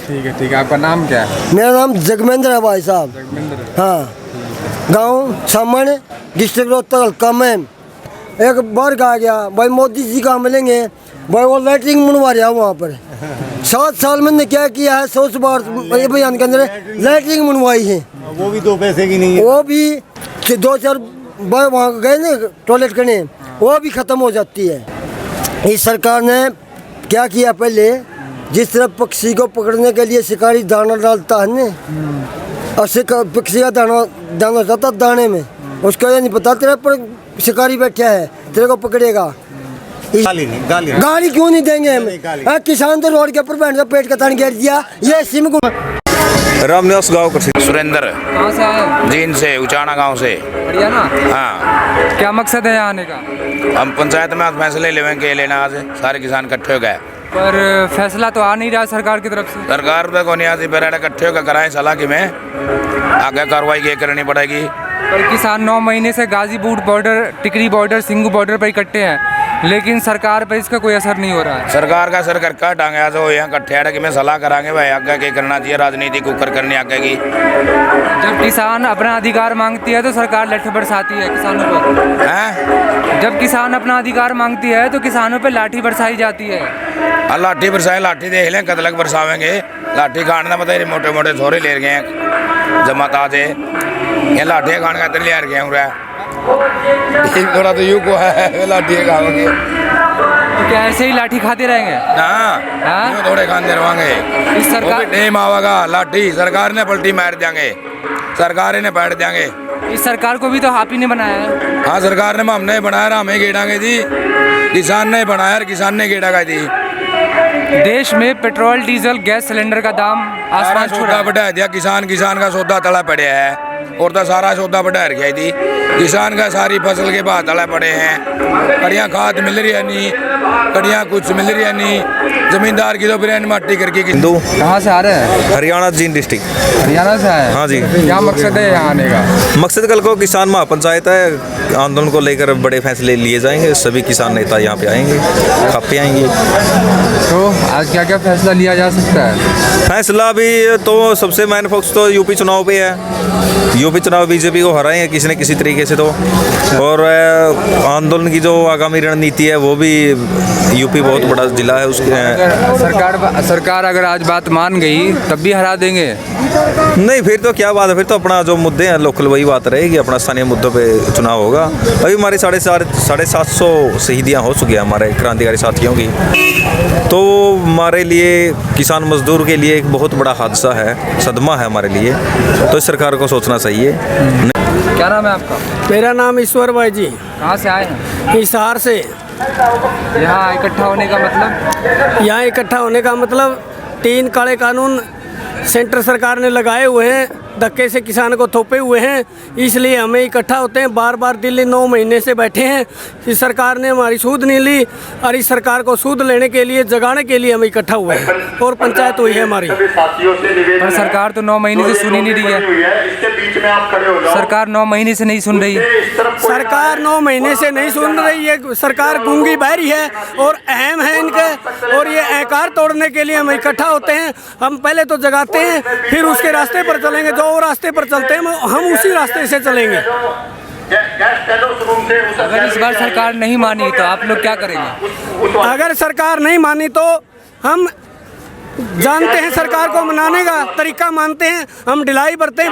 ठीक है। आपका नाम क्या है? मेरा नाम जगमेंद्र है भाई साहब। जगमेंद्र। हाँ, गांव सामन, डिस्ट्रिक्ट रोहतक हल्का में। एक बार कहा गया भाई मोदी जी कहाँ मिलेंगे भाई, वो लैटरिन बनवा रहा वहाँ पर। 7 साल में ने क्या किया है, 100 बार अभियान के अंदर लैटरिन बनवाई है, वो भी 2 पैसे की नहीं है। वो भी 2-4 बार वहाँ गए ना टॉयलेट करने, वो भी ख़त्म हो जाती है। इस सरकार ने क्या किया, पहले जिस तरह पक्षी को पकड़ने के लिए शिकारी दाना डालता है ना, और पक्षी का दाना जाता दाने में, उसको ये नहीं पता तेरे पर शिकारी बैठा है, तेरे को पकड़ेगा। गाली क्यों नहीं देंगे हम? किसान तो रोड के ऊपर बैठ पेट का तान गिर दिया। ये सिम को रामनिवास गाँव का सुरेंद्र। कहाँ से आए? जींद से, उचाना गांव से। बढ़िया ना। हाँ, क्या मकसद है यहाँ आने का? हम पंचायत में आज फैसले लेवेंगे लेना, आज सारे किसान इकट्ठे हो गए। पर फैसला तो आ नहीं रहा सरकार की तरफ से। सरकार पे कौन आज इकट्ठे होकर कराएं सलाह की में आगे कार्रवाई ये करनी पड़ेगी। पर किसान 9 महीने से गाजीपुर बॉर्डर, टिकरी बॉर्डर, सिंगू बॉर्डर पर इकट्ठे हैं, लेकिन सरकार पर इसका कोई असर नहीं हो रहा है। सरकार का सर कर टांगे आज वो यहाँ इकट्ठे है कि मैं सलाह कराएंगे भाई आगे क्या करना चाहिए, राजनीति को कर करनी आगे की। जब किसान अपना अधिकार मांगती है तो सरकार लाठी बरसाती है किसानों पर। हैं? जब किसान अपना अधिकार मांगती है तो किसानों पर लाठी बरसाई जाती है। लाठी बरसाए, लाठी देख लें कतलक बरसावेंगे, लाठी खाना बताइए मोटे मोटे थोड़े ले गए जमाता से, ये लाठी खाने का ले गए थोड़ा तो यू को है लाठी खाओगे तो क्या ऐसे ही लाठी खाते रहेंगे? ना थोड़े खाने रवांगे। इस सरकार टेम आवेगा लाठी सरकार ने पलटी मार देंगे, सरकार ने बैठ देंगे। इस सरकार को भी तो आप ही ने बनाया है। हाँ, सरकार ने हमने बनाया, हमें गेड़ांगे जी, किसान ने बनाया, किसान ने गेड़ा दी। देश में पेट्रोल, डीजल, गैस सिलेंडर का दाम आसमान छू रहा है। बढ़ा दिया किसान का सौदा तला पड़े है, और तो सारा सौदा बढ़ा रखा थी। किसान का सारी फसल के भाव तला पड़े हैं, कड़ियाँ खाद मिल रही है नहीं, कड़ियाँ कुछ मिल रही है नहीं, जमींदार की तो ब्रेन माटी करके। हिंदू। कहाँ से आ रहे हैं? हरियाणा जींद डिस्ट्रिक्ट। हरियाणा से आए? हाँ जी। क्या मकसद है यहाँ आने का? मकसद कल को किसान महापंचायत है, आंदोलन को लेकर बड़े फैसले लिए जाएंगे, सभी किसान नेता यहाँ पे आएंगे, खापे आएंगे। तो आज क्या क्या फैसला लिया जा सकता है? फैसला भी तो सबसे मेन फोकस तो यूपी चुनाव पे है। यूपी चुनाव बीजेपी को हराएंगे किसी न किसी तरीके से तो, और आंदोलन की जो आगामी रणनीति है वो भी, यूपी बहुत बड़ा जिला है उसके। सरकार अगर आज बात मान गई तब भी हरा देंगे? नहीं, फिर तो क्या बात है, फिर तो अपना जो मुद्दे हैं लोकल वही बात रहेगी, अपना स्थानीय मुद्दों पे चुनाव होगा। अभी हमारी 750 शहीदियाँ हो चुकी हैं हमारे क्रांतिकारी साथियों की, तो हमारे लिए किसान मजदूर के लिए एक बहुत बड़ा हादसा है, सदमा है हमारे लिए, तो इस सरकार को सोचना चाहिए। क्या नाम है आपका? मेरा नाम ईश्वर भाई जी। कहाँ से आए हैं? हिसार से। यहाँ इकट्ठा होने का मतलब? यहाँ इकट्ठा होने का मतलब 3 काले कानून सेंटर सरकार ने लगाए हुए हैं, धक्के से किसान को थोपे हुए हैं, इसलिए हमें इकट्ठा होते हैं। बार बार दिल्ली 9 महीने से बैठे हैं, इस सरकार ने हमारी सूद नहीं ली, और इस सरकार को सूद लेने के लिए, जगाने के लिए हम इकट्ठा हुए हैं, और पंचायत हुई है हमारी। पर सरकार तो 9 महीने से सुन ही नहीं रही है। सरकार 9 महीने से नहीं सुन रही है। सरकार 9 महीने से नहीं सुन रही है, सरकार गूंगी बहरी है और अहम है इनके, और ये अहंकार तोड़ने के लिए हम इकट्ठा होते हैं। हम पहले तो जगाते हैं, फिर उसके रास्ते पर चलेंगे, जो रास्ते पर चलते हैं हम उसी रास्ते से चलेंगे। अगर इस बार सरकार नहीं मानी तो आप लोग क्या करेंगे? अगर सरकार नहीं मानी तो हम जानते हैं सरकार को मनाने का तरीका मानते हैं, हम ढिलाई बरते हैं,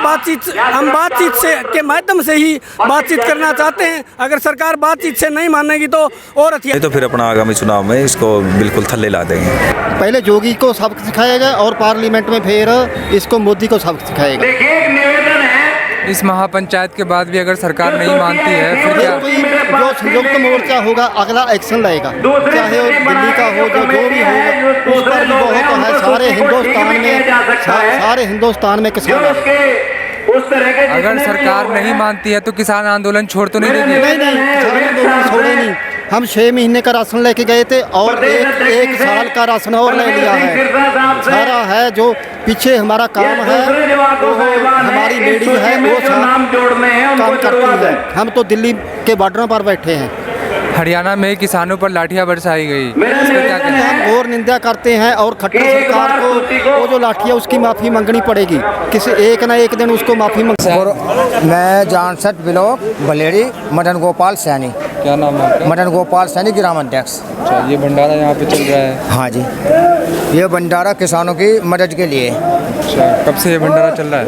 हम बातचीत से के माध्यम से ही बातचीत करना चाहते हैं। अगर सरकार बातचीत से नहीं मानेगी तो और हथियार, तो फिर अपना आगामी चुनाव में इसको बिल्कुल थल्ले ला देंगे। पहले जोगी को सबक सिखाएगा और पार्लियामेंट में फिर इसको मोदी को सबक सिखाएगा। इस महापंचायत के बाद भी अगर सरकार नहीं मानती है फिर क्या? जो संयुक्त मोर्चा होगा अगला एक्शन लेगा, चाहे वो दिल्ली का हो, जो भी होगा उस पर भी बहुत है। सारे हिंदुस्तान में किसान, अगर सरकार नहीं मानती है तो किसान आंदोलन छोड़ तो नहीं देंगे? नहीं, किसान आंदोलन छोड़े नहीं। हम 6 महीने का राशन लेके गए थे और एक साल का राशन और ले लिया है। सारा है जो पीछे हमारा काम है, वो हमारी लेडीज है, वो काम करती है। हम तो दिल्ली के बॉर्डरों पर बैठे हैं, हरियाणा में किसानों पर लाठियां बरसाई गई, इस पर क्या कहना है? हम और निंदा करते हैं और खट्टर सरकार को वो जो लाठी है उसकी माफ़ी मांगनी पड़ेगी, किसी एक ना एक दिन उसको माफ़ी मांग। मैं जानसठ ब्लॉक बलेरी मदन गोपाल सैनी। क्या नाम है आपका? मदन गोपाल सैनी ग्राम अध्यक्ष। अच्छा, ये भंडारा यहाँ पे चल रहा है? हाँ जी, ये भंडारा किसानों की मदद के लिए। अच्छा, कब से ये भंडारा चल रहा है?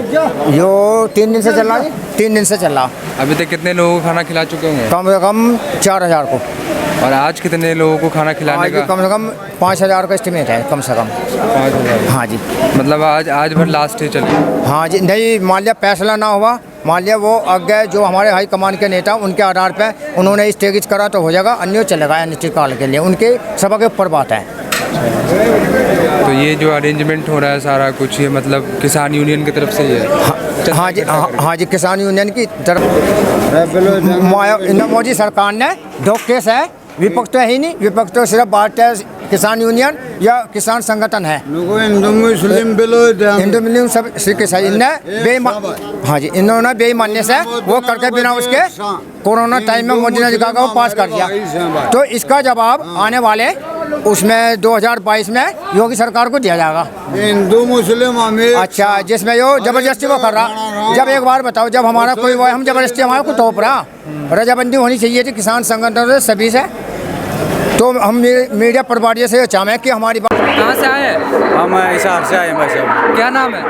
यो 3 दिन से चल रहा है, 3 दिन से चल रहा। अभी तक कितने लोगों को खाना खिला चुके होंगे? कम से कम 4000 को, और आज कितने लोगों को खाना खिलाने आज भी का? कम से कम 5000 का एस्टिमेट है, कम से कम 5000। हाँ जी। मतलब आज भर लास्ट डे चले? हाँ जी, नहीं मान लिया फैसला ना हुआ, मान लिया वो आगे जो हमारे हाई कमान के नेता उनके आधार पे उन्होंने स्टेगिज करा तो हो जाएगा, अन्य चलेगा अनिश्चितकाल के लिए, उनके सभा के ऊपर बात है। तो ये जो अरेंजमेंट हो रहा है सारा कुछ, ये मतलब किसान यूनियन की तरफ से ही है? हाँ जी, हाँ जी, किसान यूनियन की तरफ मोदी सरकार ने दो केस है, विपक्ष तो है ही नहीं, विपक्ष तो सिर्फ भारतीय किसान यूनियन या किसान संगठन है। हिंदू मुस्लिम सब सिख ईसाई हाँ जी, इन्होंने बेईमानी से वो करके बिना उसके कोरोना टाइम में मोदी ने कहा वो पास कर दिया, तो इसका जवाब आने वाले उसमें 2022 में योगी सरकार को दिया जाएगा। हिंदू मुस्लिम अमीर। अच्छा, जिसमें यो जबरदस्ती वो कर रहा। जब एक बार बताओ, जब हमारा कोई वो हम जबरदस्ती हमारा को तोप रहा, रजाबंदी होनी चाहिए थी किसान संगठनों से सभी से, तो हम मीडिया प्रभारियों से चाहें कि हमारी बात। कहाँ से आए हैं? हम हिसार से आए हैं भाई साहब। क्या नाम है?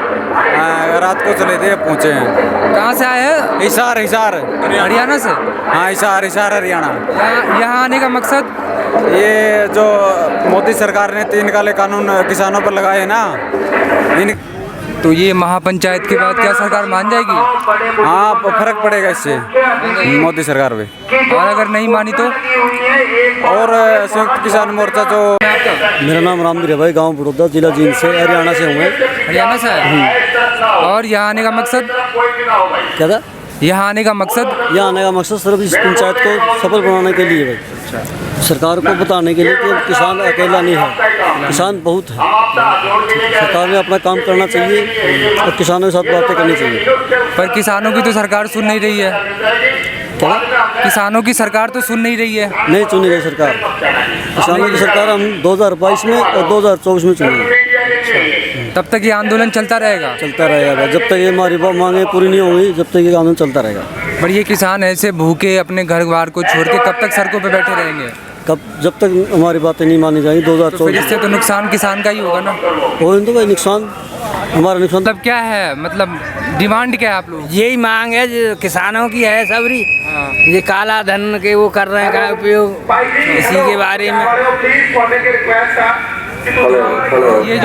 रात को चले थे, पहुँचे हैं। कहाँ से आए हैं? हिसार हरियाणा से? हाँ, हिसार हरियाणा। यहाँ आने का मकसद? ये जो मोदी सरकार ने 3 काले कानून किसानों पर लगाए हैं ना, इन तो ये महापंचायत के बाद क्या सरकार मान जाएगी? हाँ, फर्क पड़ेगा इससे मोदी सरकार पे। और अगर नहीं मानी तो? और संयुक्त किसान मोर्चा जो। मेरा नाम रामवीर है भाई, गांव बड़ौदा, जिला जींद से, हरियाणा से हूँ मैं। हरियाणा से है? और यहाँ आने का मकसद क्या था? यहाँ आने का मकसद? यहाँ आने का मकसद सिर्फ इस पंचायत को सफल बनाने के लिए भाई, सरकार को बताने के लिए कि किसान अकेला नहीं है, किसान बहुत है। सरकार ने अपना काम करना चाहिए और किसानों के साथ बातें करनी चाहिए। पर किसानों की तो सरकार सुन नहीं रही है। क्या? किसानों की सरकार तो सुन नहीं रही है। नहीं चुनी गई सरकार, किसानों की सरकार हम 2022 में और 2024 में चुनेंगे। तब तक ये आंदोलन चलता रहेगा? चलता रहेगा जब तक ये हमारी मांगे पूरी नहीं होंगी, जब तक ये आंदोलन चलता रहेगा। पर ये किसान ऐसे भूखे अपने घर बार को छोड़ के कब तक सड़कों पे बैठे रहेंगे? कब, जब तक हमारी बातें नहीं मानी जाएंगी। तो फिर 2024 इससे तो नुकसान किसान का ही होगा ना? हो तो भाई नुकसान, हमारा नुकसान। मतलब क्या है, मतलब डिमांड क्या है आप लोग? यही मांग है जो किसानों की है सबरी। ये काला धन के वो कर रहे हैं का उपयोग, इसी के बारे में। ये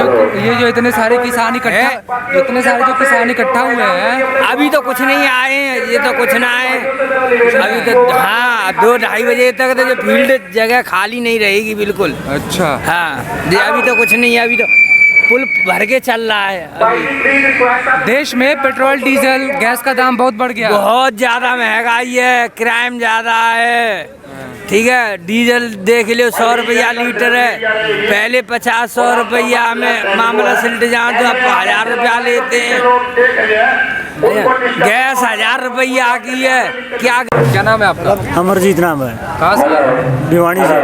जो इतने सारे किसान इकट्ठा हुए हैं, अभी तो कुछ नहीं आए हैं, ये तो कुछ ना आए अभी तो। हाँ, 2-2:30 बजे तक तो जो फील्ड जगह खाली नहीं रहेगी बिल्कुल। अच्छा। हाँ, ये अभी तो कुछ नहीं है, अभी तो पुल भर के चल रहा है अभी। देश में पेट्रोल डीजल गैस का दाम बहुत बढ़ गया, बहुत ज़्यादा महंगाई है, क्राइम ज़्यादा है। ठीक है, डीजल देख लो 100 रुपया लीटर है, पहले 50-100 रुपया में मामला सिलट जाए तो अब 1000 रुपया लेते हैं। गैस 1000 रुपया की है। क्या नाम है आपका? अमरजीत नाम है। कहाँ से? भिवानी से।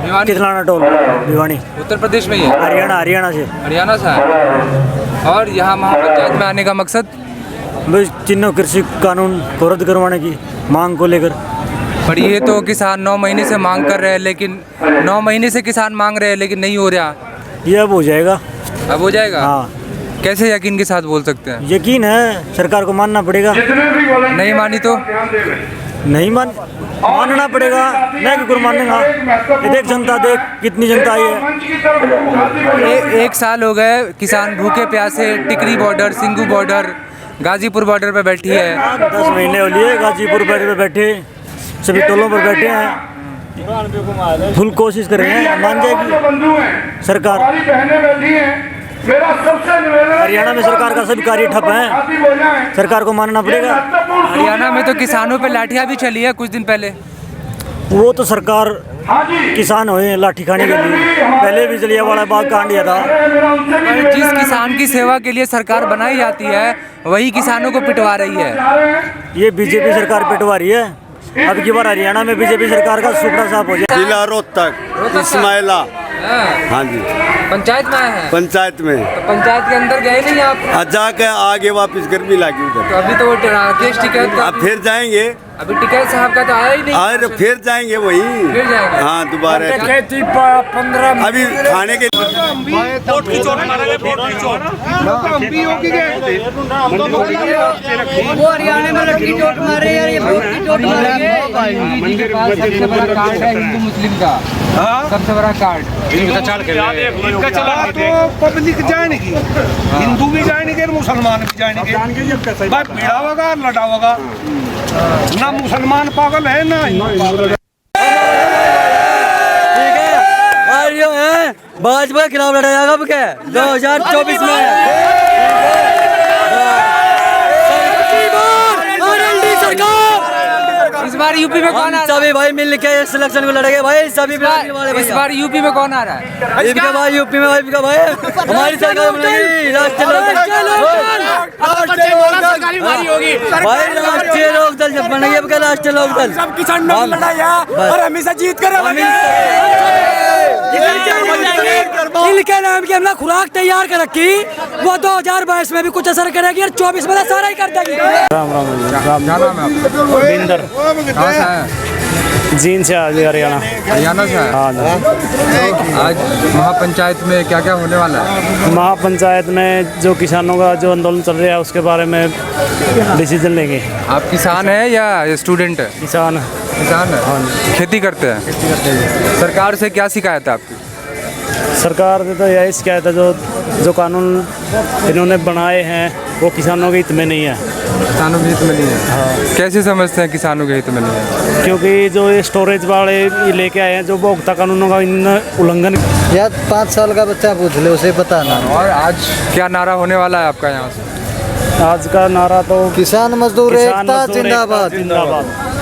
भिवानी? कितलाना टोल, भिवानी, उत्तर प्रदेश में ही है? हरियाणा से। हरियाणा से है। और यहाँ महापंचायत में आने का मकसद? बस तीनों कृषि कानून को रद्द करवाने की मांग को लेकर। पर ये तो किसान 9 महीने से मांग कर रहे हैं, लेकिन 9 महीने से किसान मांग रहे हैं लेकिन नहीं हो रहा। ये अब हो जाएगा। अब हो जाएगा? हाँ। कैसे यकीन के साथ बोल सकते हैं? यकीन है, सरकार को मानना पड़ेगा। नहीं मानी तो? नहीं मानना पड़ेगा। मैं क्यों मानेगा? ये देख जनता, देख कितनी जनता आई है। एक साल हो गए किसान भूखे प्यासे Tikri border, Singhu border, Ghazipur border पे बैठी है। 10 महीने हो लिए गाजीपुर बॉर्डर पे बैठे, सभी टोलों पर बैठे हैं। फुल कोशिश कर रहे हैं, मान जाएगी सरकार। हरियाणा में सरकार का सभी कार्य ठप है, सरकार को मानना पड़ेगा। हरियाणा में तो किसानों पे लाठियां भी चली है कुछ दिन पहले। वो तो सरकार किसान हुए लाठी खाने के लिए, पहले भी जलियांवाला बाग कांड किया था। पर जिस किसान की सेवा के लिए सरकार बनाई जाती है वही किसानों को पिटवा रही है। ये बीजेपी सरकार पिटवा रही है, अब की बार हरियाणा में बीजेपी सरकार का सुपड़ा साफ हो जाए। जिला रोहतक इस्माइला। हाँ जी, पंचायत में आए हैं। पंचायत में। तो पंचायत के अंदर गए नहीं आप? जाके आगे वापस गर्मी लगी उधर। तो अभी तो राकेश टिकैत का अब फिर जाएंगे। अभी टिकैत साहब का तो आया ही नहीं। अरे फिर जाएंगे वही। फिर जाएंगे। हाँ दोबारा। 15 अभी खाने के वो हरियाणा में लड़की चोट मारे यार, ये बहुत की चोट मारेंगे। सबसे बड़ा कार्ड है हिंदू मुस्लिम का, सबसे बड़ा कार्ड। तो पब्लिक जाएगी, हिंदू भी जाएंगे, मुसलमान भी जाएंगे। भाई पीड़ा होगा, लड़ा होगा, ना मुसलमान पागल है ना हिंदू। ठीक है, और जो है भाजपा के खिलाफ लड़ा जाएगा अब क्या 2024 में। इस बार यूपी में कौन आ रहा है? सभी भाई मिल के सिलेक्शन को लड़ेंगे भाई, सभी वाले। इस बार यूपी में कौन आ रहा है? इनका भाई यूपी में भाई हमारी सरकार बनेगी, राष्ट्रीय लोकदल जब बनेगी, अब क्या राष्ट्रीय लोकदल। सब किसान और हमेशा जीत कर इनके नाम की हमने खुराक तैयार कर रखी, वो 2022 में भी कुछ असर करेगी और 24 में सारा ही कर देगी। राम कहाँ से आए? जीन से हरियाणा। हरियाणा से आए? हाँ। आज महापंचायत में क्या क्या होने वाला है? महापंचायत में जो किसानों का जो आंदोलन चल रहा है उसके बारे में डिसीजन लेंगे। आप किसान हैं या स्टूडेंट है? किसान किसान है। हाँ। खेती करते हैं। सरकार से क्या शिकायत है आपकी? सरकार से तो यही शिकायत है, जो कानून इन्होंने बनाए हैं वो किसानों के हित में नहीं है। किसानों के हित में नहीं है? हाँ। कैसे समझते हैं किसानों के हित में नहीं है? क्योंकि जो ये स्टोरेज वाले लेके आए हैं, जो उपभोक्ता कानूनों का इन्होंने उल्लंघन। यार 5 साल का बच्चा पूछ ले, उसे पता ना। और आज क्या नारा होने वाला है आपका यहाँ से? आज का नारा तो किसान मजदूर एकता जिंदाबाद।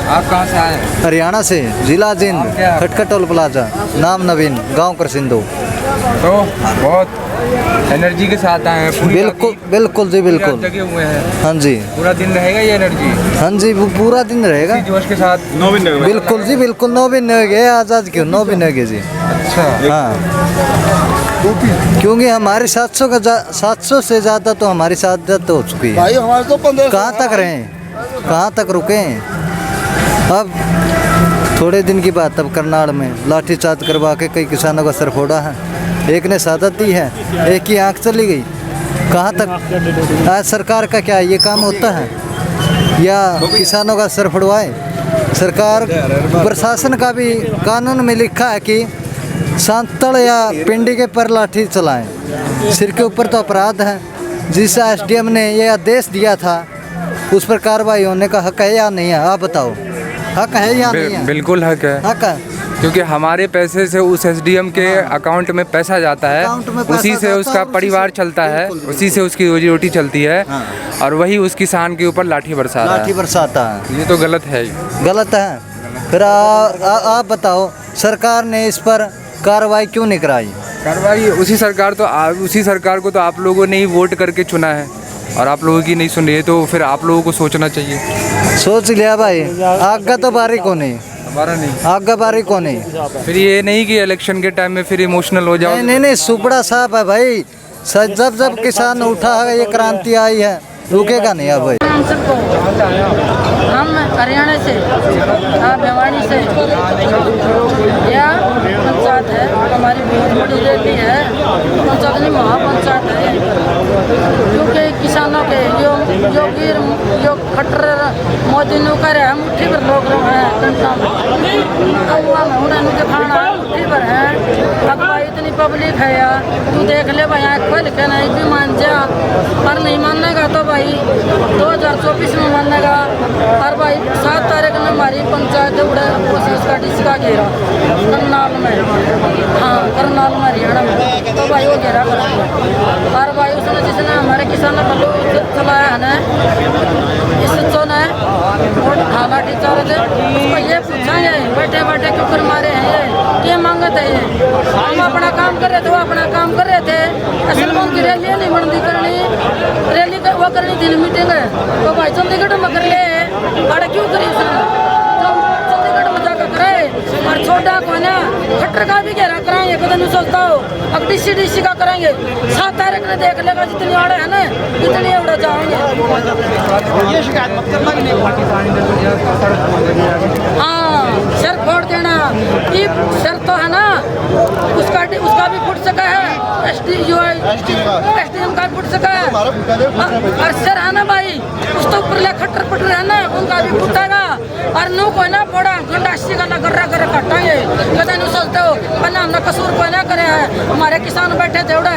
आप कहाँ से आए हैं? हरियाणा से, जिला जिंद, खटखट टोल प्लाजा, नाम नवीन, गांव करसिंदो। तो बहुत एनर्जी के साथ आए हैं? बिल्कुल बिल्कुल जी, बिल्कुल जगे हुए हैं। हाँ जी, पूरा दिन रहेगा ये एनर्जी? हाँ जी, वो पूरा दिन रहेगा जोश के साथ। बिल्कुल जी, बिल्कुल। 9 दिन हो गए आज क्यों 9 दिन हो गए जी। अच्छा। हाँ, क्योंकि हमारे 700 से ज़्यादा तो हमारी शहादत हो चुकी है भाई। हमारे तो 15 कहाँ तक रहे, कहाँ तक रुके। अब थोड़े दिन की बात, अब करनाल में लाठीचार्ज करवा के कई किसानों का सर फोड़ा है। एक ने शहादत दी है, एक की आँख चली गई। कहाँ तक आज सरकार का क्या ये काम होता है या किसानों का सर फड़वाए? सरकार प्रशासन का भी कानून में लिखा है कि सांतड़ या पिंडी के पर लाठी चलाएं। सिर के ऊपर तो अपराध है। जिस एसडीएम ने ये आदेश दिया था उस पर कार्रवाई होने का हक है या नहीं है? आप बताओ, हक है या नहीं है? बिल्कुल हक है। हक है, क्योंकि हमारे पैसे से उस एसडीएम के अकाउंट में पैसा जाता है, उसी से उसका परिवार चलता है, उसी से उसकी रोजी रोटी चलती है। और वही उस किसान के ऊपर लाठी बरसाता है। ये तो गलत है। गलत है। फिर आप बताओ, सरकार ने इस पर कार्रवाई क्यों नहीं कराई? कार्रवाई उसी सरकार को तो आप लोगों ने ही वोट करके चुना है और आप लोगों की नहीं सुन रही है, तो फिर आप लोगों को सोचना चाहिए। सोच लिया भाई, आगे तो बारी को नहीं, हमारा नहीं, आगे बारी को नहीं। फिर ये नहीं कि इलेक्शन के टाइम में फिर इमोशनल हो जाओ। नहीं, सुपड़ा साहब है भाई। जब किसान उठा है, ये क्रांति आई है, रुकेगा नहीं अब भाई। हम हरियाणा से, भिवानी से, यह पंचायत है, हमारी बहुत बड़ी रैली है। पंचायत नहीं, महापंचायत है। क्योंकि किसानों के जो खट्टर मोदी ने करे है, मुट्ठी भर लोग हैं जनता में उन्हें खाना मुट्ठी भर है। अब भाई इतनी पब्लिक है यार, तू देख ले भाई, आँख खोल के नहीं भी मान जा, पर नहीं मानेगा तो भाई 2024 में मानेगा। और भाई 7 तारीख में हमारी पंचायत उड़े उसका डिस्का घेरा करनाल में, हाँ करनाल में हरियाणा में, तो भाई वो घेरा करेंगे। और भाई उसने जिसने हमारे किसानों को चलाया है ना, इस ने वोट खाला टीचर थे, उसको ये पूछेंगे बैठे बैठे क्यों कर मारे हैं, ये क्या मांगते हैं? हम अपना काम कर रहे थे, वो अपना काम कर रहे थे। असल में उनकी रैली नहीं बनती करनी, रैली वो करनी थी मीटिंग, तो भाई चंडीगढ़ में कर ले, अरे क्यों करी उसने? करे और छोटा को ना खट्टर का भी घेरा कराएंगे पता नहीं सोचता हो अब डीसी का करेंगे 7 तारीख ने देख लेगा जितनी आड़े है ना इतनी उड़ा जाएंगे। ये शिकायत मत करना कि नहीं हाँ सर फोड़ देना कि सर तो है ना उसका भी फुट सका है एसडीएम का फुट सका है और सर है ना भाई उस तो ऊपर खट्टर पटर है ना उनका भी फुटेगा और नू को ना फोड़ा गंडासी का ना गर्रा कर काटेंगे पता नहीं सोचते हो पन्ना हमने कसूर को ना करे है हमारे किसान बैठे थे उड़ा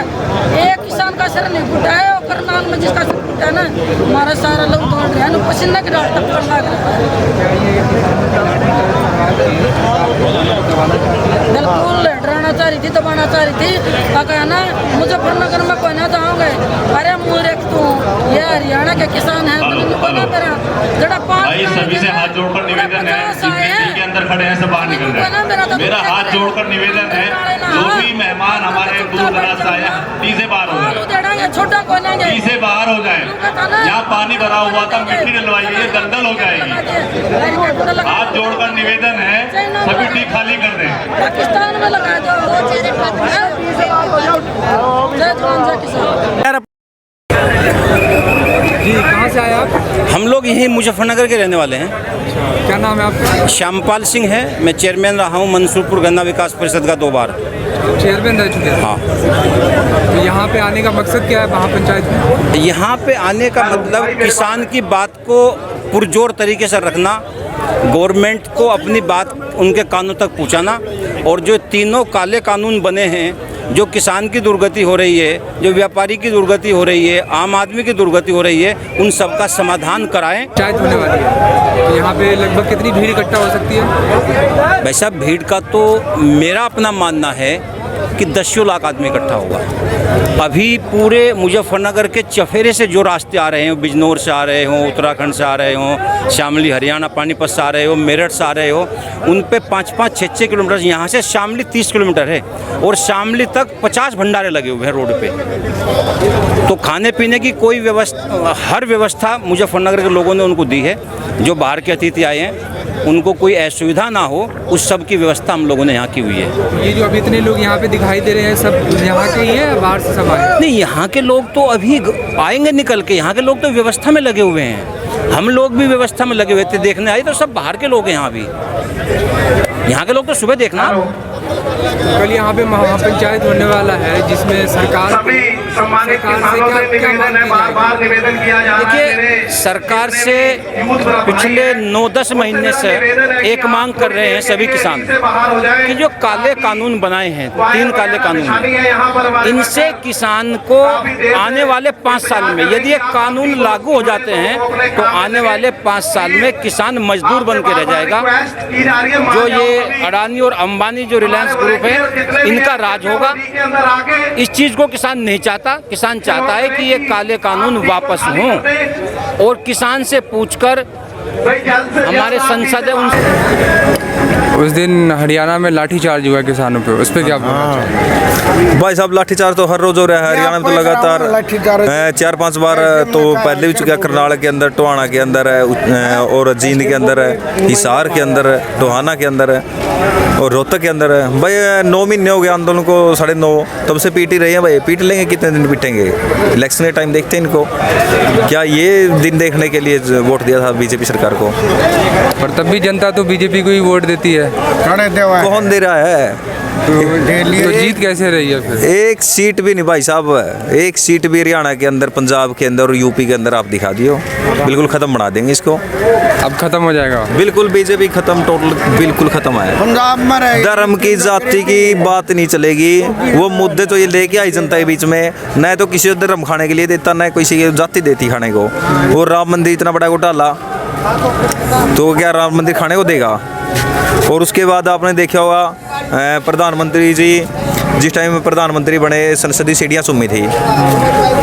एक किसान का सर नहीं फुटा है और करनाल में जिसका सर फुटा है ना हमारा सारा लोग दौड़ रहे हैं पसीना की डाल टक्कर लग रहा बिल्कुल डराना चाह रही थी दबाना चाह रही थी क्या ना मुजफ्फरनगर में कोई ना जाओगे अरे मुझे तू ये हरियाणा के किसान हैं भाई सभी से हाथ जोड़कर निवेदन है जितने के अंदर खड़े हैं सब बाहर निकल जाए। मेरा हाथ जोड़कर निवेदन है जो भी मेहमान हमारे दूर दराज से आए टी से बाहर हो जाए छोटा को लेंगे टी से बाहर हो जाए। यहाँ पानी भरा हुआ था मिट्टी डलवाइए दलदल हो जाएगी। हाथ जोड़कर निवेदन है सभी टी खाली कर दें। पाकिस्तान में लगा दो जी कहाँ से आए आप? हम लोग यहीं मुजफ्फरनगर के रहने वाले हैं। क्या नाम है आपका? श्यामपाल सिंह है, मैं चेयरमैन रहा हूँ मंसूरपुर गन्ना विकास परिषद का 2 बार। चेयरमैन रह चुके हैं? हाँ। तो यहाँ पे आने का मकसद क्या है महापंचायत में? यहाँ पे आने का मतलब किसान की बात को पुरजोर तरीके से रखना, गवर्नमेंट को अपनी बात उनके कानों तक पहुँचाना और जो तीनों काले कानून बने हैं, जो किसान की दुर्गति हो रही है, जो व्यापारी की दुर्गति हो रही है, आम आदमी की दुर्गति हो रही है, उन सब का समाधान कराएं। पंचायत होने वाली है तो यहाँ पे लगभग कितनी भीड़ इकट्ठा हो सकती है? भाई साहब भीड़ का तो मेरा अपना मानना है कि 10 लाख आदमी इकट्ठा होगा। अभी पूरे मुजफ्फरनगर के चफेरे से जो रास्ते आ रहे हैं, बिजनौर से आ रहे हों, उत्तराखंड से आ रहे हों, शामली हरियाणा पानीपत से आ रहे हो, मेरठ से आ रहे हो, उन पे 5-5, 6-6 किलोमीटर, यहाँ से शामली 30 किलोमीटर है और शामली तक 50 भंडारे लगे हुए हैं रोड पे। तो खाने पीने की कोई व्यवस्था, हर व्यवस्था मुजफ्फरनगर के लोगों ने उनको दी है। जो बाहर के अतिथि आए हैं उनको कोई असुविधा ना हो, उस सब की व्यवस्था हम लोगों ने यहाँ की हुई है। ये जो अभी इतने लोग यहाँ पे दिखाई दे रहे हैं सब यहाँ के ही हैं, बाहर से सब आए? नहीं, यहाँ के लोग तो अभी आएंगे निकल के। यहाँ के लोग तो व्यवस्था में लगे हुए हैं, हम लोग भी व्यवस्था में लगे हुए थे। देखने आए तो सब बाहर के लोग हैं। यहाँ भी यहाँ के लोग तो सुबह देखना। कल यहाँ पे महापंचायत होने वाला है जिसमें सरकार से देखिए, सरकार से पिछले 9-10 महीने से एक मांग कर रहे हैं सभी किसान कि जो काले कानून बनाए हैं, 3 काले कानून, इनसे किसान को आने वाले 5 साल में यदि ये कानून लागू हो जाते हैं तो आने वाले 5 साल में किसान मजदूर बन के रह जाएगा। जो ये अडानी और अंबानी जो रिलायंस ग्रुप है, इनका राज होगा। इस चीज़ को किसान नहीं चाहता। किसान चाहता है कि ये काले कानून वापस हों और किसान से पूछकर हमारे संसद है उनसे। उस दिन हरियाणा में लाठीचार्ज हुआ किसानों पे, उस पर क्या बोलना? भाई साहब लाठीचार्ज तो हर रोज हो रहा है हरियाणा में, तो लगातार 4-5 बार तो पहले भी चुका। करनाल के अंदर, टोहाना के अंदर है और जींद के अंदर है, हिसार के अंदर है, टोहाना के अंदर है और रोहतक के अंदर है। भाई 9 महीने हो गए आंदोलन को, 9.5 तब से पीट ही रहे हैं। भाई पीट लेंगे, कितने दिन पीटेंगे? इलेक्शन के टाइम देखते हैं इनको। क्या ये दिन देखने के लिए वोट दिया था बीजेपी सरकार को? पर तब भी जनता तो बीजेपी को ही वोट देती है। कौन दे रहा है? तो जीत कैसे रही है फिर? एक सीट भी नहीं भाई साहब, एक सीट भी हरियाणा के अंदर, पंजाब के अंदर और यूपी के अंदर आप दिखा दियो, बिल्कुल खत्म बना देंगे इसको। अब खत्म हो जाएगा बिल्कुल, बीजेपी खत्म, टोटल बिल्कुल खत्म है। पंजाब में धर्म की, जाति की बात नहीं चलेगी। वो मुद्दे तो ये लेके आई जनता के बीच में, न तो किसी को धर्म खाने के लिए देता, न किसी की जाति देती खाने को। वो राम मंदिर इतना बड़ा घोटाला, तो क्या राम मंदिर खाने को देगा? और उसके बाद आपने देखा होगा प्रधानमंत्री जी जिस टाइम प्रधानमंत्री बने संसदीय सीढ़ियाँ चूमी थी,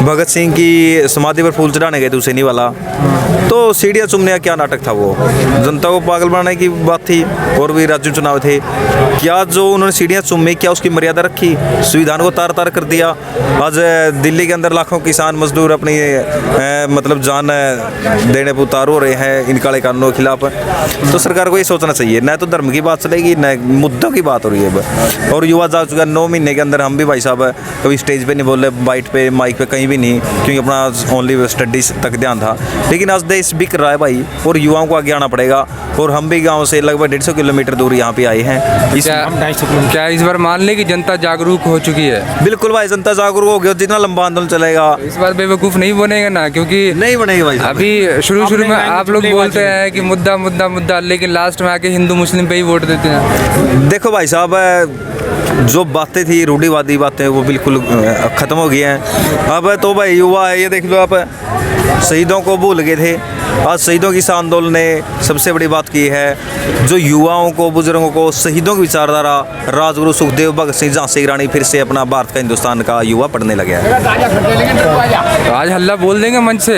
भगत सिंह की समाधि पर फूल चढ़ाने गए थे हुसैनी वाला, तो सीढ़ियाँ चूमने का क्या नाटक था वो, जनता को पागल बनाने की बात थी। और भी राज्य चुनाव थे, क्या जो उन्होंने सीढ़ियाँ चूमी क्या उसकी मर्यादा रखी, संविधान को तार तार कर दिया। आज दिल्ली के अंदर लाखों किसान मजदूर अपनी मतलब जान देने पर उतार हो रहे हैं इन काले कानूनों के खिलाफ। तो सरकार को ये सोचना चाहिए, न तो धर्म की बात चलेगी न मुद्दों की बात हो रही है। और युवा जाग चुका 9 महीने के अंदर, हम भी भाई साहब कभी स्टेज पे नहीं बोले, बाइट पे माइक पे कहीं भी नहीं, क्योंकि अपना ओनली स्टडीज तक ध्यान था। लेकिन आज देश बिक रहा है भाई, और युवाओं को आगे आना पड़ेगा। और हम भी गाँव से लगभग 150 किलोमीटर दूर यहाँ पे आए हैं। क्या इस बार मान ले कि जनता जागरूक हो चुकी है? बिल्कुल भाई, जनता जागरूक हो गई, जितना लंबा आंदोलन चलेगा इस बार बेवकूफ़ नहीं बनेगा ना, क्योंकि नहीं बनेगा भाई। अभी शुरू में आप लोग बोलते हैं कि मुद्दा मुद्दा मुद्दा, लेकिन लास्ट में आके हिंदू मुस्लिम पे ही वोट देते हैं। देखो भाई साहब, जो बातें थी रूढ़िवादी बातें वो बिल्कुल ख़त्म हो गई हैं। अब तो भाई युवा है, ये देख लो आप, शहीदों को भूल गए थे। आज शहीदों की इस आंदोलन ने सबसे बड़ी बात की है, जो युवाओं को, बुजुर्गों को, शहीदों की विचारधारा, राजगुरु सुखदेव, भगत सिंह, झांसी की रानी फिर से अपना भारत का, हिंदुस्तान का युवा पढ़ने लगे हैं। तो आज हल्ला बोल देंगे मंच से?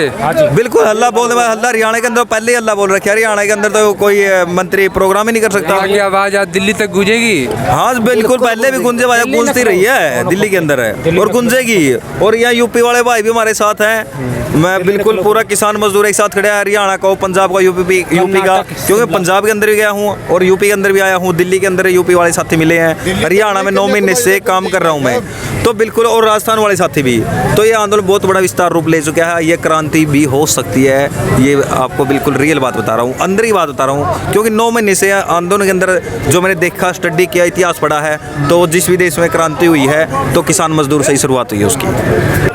बिल्कुल हल्ला बोल देंगे। हल्ला हरियाणा के अंदर पहले हल्ला बोल रखा है, हरियाणा के अंदर तो कोई मंत्री प्रोग्राम ही नहीं कर सकता। आगे आवाज़ आज दिल्ली तक गूंजेगी? हाँ बिल्कुल, पहले भी गूंजती रही है, दिल्ली के अंदर है और गूंजेगी। और यहाँ यूपी वाले भाई भी हमारे साथ हैं। मैं बिल्कुल पूरा किसान मजदूर एक साथ खड़े हैं, हरियाणा का, पंजाब का, यूपी का, क्योंकि पंजाब के अंदर भी गया हूँ और यूपी के अंदर भी आया हूँ। दिल्ली के अंदर यूपी वाले साथी मिले हैं, हरियाणा में 9 महीने से काम कर रहा हूँ मैं, तो बिल्कुल, और राजस्थान वाले साथी भी। तो ये आंदोलन बहुत बड़ा विस्तार रूप ले चुका है, ये क्रांति भी हो सकती है। ये आपको बिल्कुल रियल बात बता रहा हूँ, अंदर ही बात बता रहा हूँ, क्योंकि 9 महीने से आंदोलन के अंदर जो मैंने देखा, स्टडी किया, इतिहास पढ़ा है, तो जिस भी देश में क्रांति हुई है तो किसान मजदूर से ही शुरुआत हुई है उसकी।